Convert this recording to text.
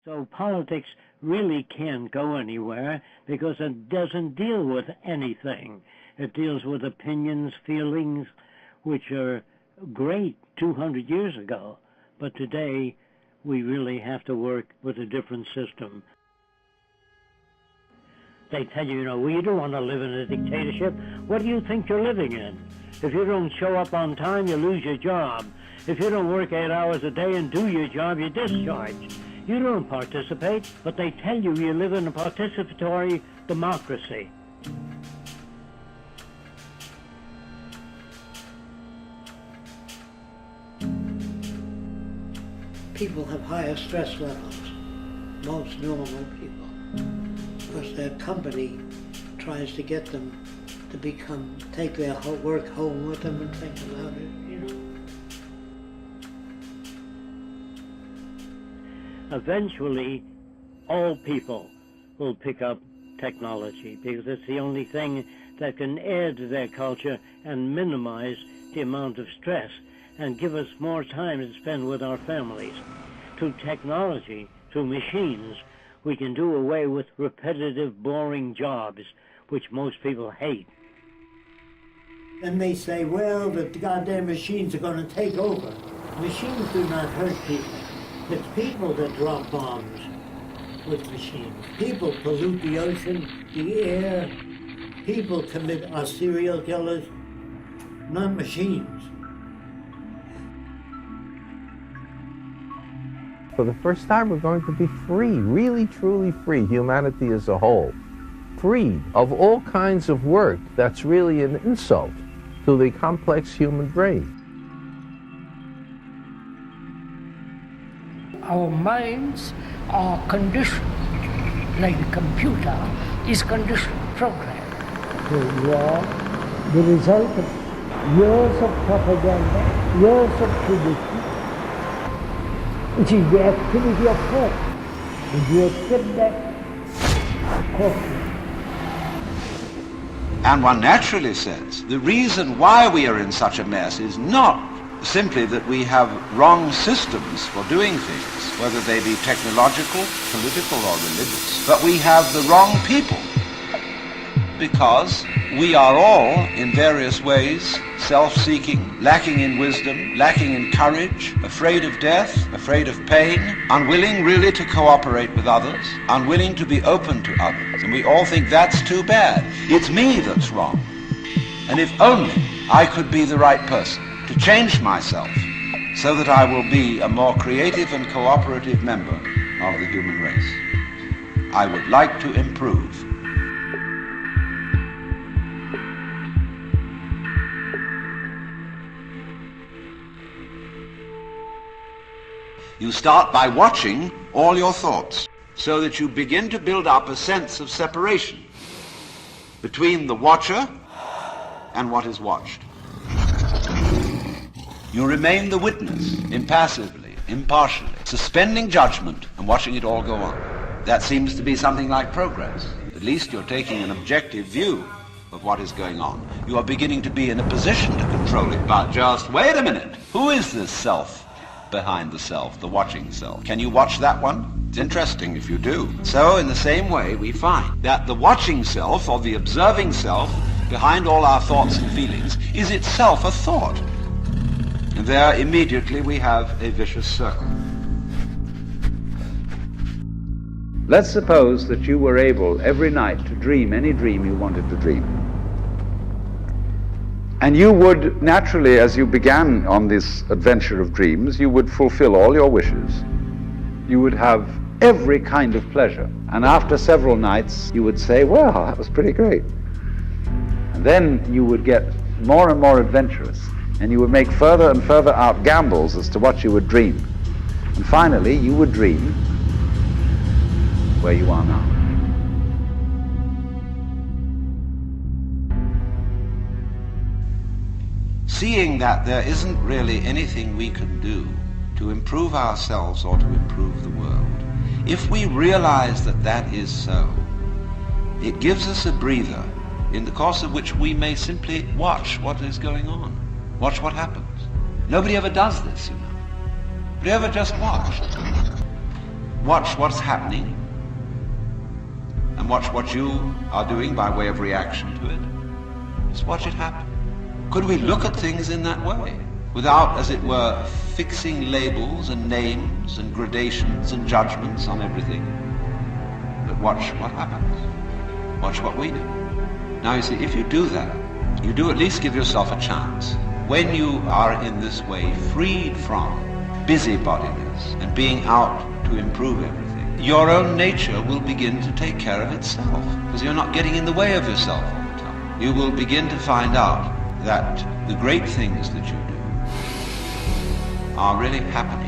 So politics really can't go anywhere because it doesn't deal with anything. It deals with opinions, feelings, which are great 200 years ago. But today, we really have to work with a different system. They tell you, well, you don't want to live in a dictatorship. What do you think you're living in? If you don't show up on time, you lose your job. If you don't work 8 hours a day and do your job, you're discharged. You don't participate, but they tell you you live in a participatory democracy. People have higher stress levels, most normal people, because their company tries to get them to take their work home with them and think about it, Eventually, all people will pick up technology because it's the only thing that can add to their culture and minimize the amount of stress and give us more time to spend with our families. Through technology, through machines, we can do away with repetitive, boring jobs, which most people hate. And they say, well, the goddamn machines are going to take over. Machines do not hurt people. It's people that drop bombs with machines. People pollute the ocean, the air. People are serial killers, not machines. For the first time, we're going to be free, really, truly free, humanity as a whole. Free of all kinds of work that's really an insult to the complex human brain. Our minds are conditioned, like a computer is conditioned, programmed. You are the result of years of propaganda, years of tradition, which is the activity of thought. And you accept that, of course. And one naturally says the reason why we are in such a mess is not simply that we have wrong systems for doing things, whether they be technological, political, or religious, but we have the wrong people, because we are all, in various ways, self-seeking, lacking in wisdom, lacking in courage, afraid of death, afraid of pain, unwilling really to cooperate with others, unwilling to be open to others, and we all think that's too bad. It's me that's wrong. And if only I could be the right person to change myself so that I will be a more creative and cooperative member of the human race. I would like to improve. You start by watching all your thoughts so that you begin to build up a sense of separation between the watcher and what is watched. You remain the witness, impassively, impartially, suspending judgment and watching it all go on. That seems to be something like progress. At least you're taking an objective view of what is going on. You are beginning to be in a position to control it. But just wait a minute. Who is this self behind the self, the watching self? Can you watch that one? It's interesting if you do. So in the same way, we find that the watching self, or the observing self, behind all our thoughts and feelings, is itself a thought. And there immediately we have a vicious circle. Let's suppose that you were able every night to dream any dream you wanted to dream. And you would naturally, as you began on this adventure of dreams, you would fulfill all your wishes. You would have every kind of pleasure. And after several nights, you would say, well, that was pretty great. And then you would get more and more adventurous. And you would make further and further out gambles as to what you would dream. And finally, you would dream where you are now. Seeing that there isn't really anything we can do to improve ourselves or to improve the world, if we realize that that is so, it gives us a breather in the course of which we may simply watch what is going on. Watch what happens. Nobody ever does this, you know. But you ever just watch. watch what's happening, and watch what you are doing by way of reaction to it. Just watch it happen. Could we look at things in that way, without, as it were, fixing labels and names and gradations and judgments on everything? But watch what happens. Watch what we do. Now you see, if you do that, you do at least give yourself a chance. When you are in this way freed from busybodiness and being out to improve everything, your own nature will begin to take care of itself, because you're not getting in the way of yourself all the time. You will begin to find out that the great things that you do are really happening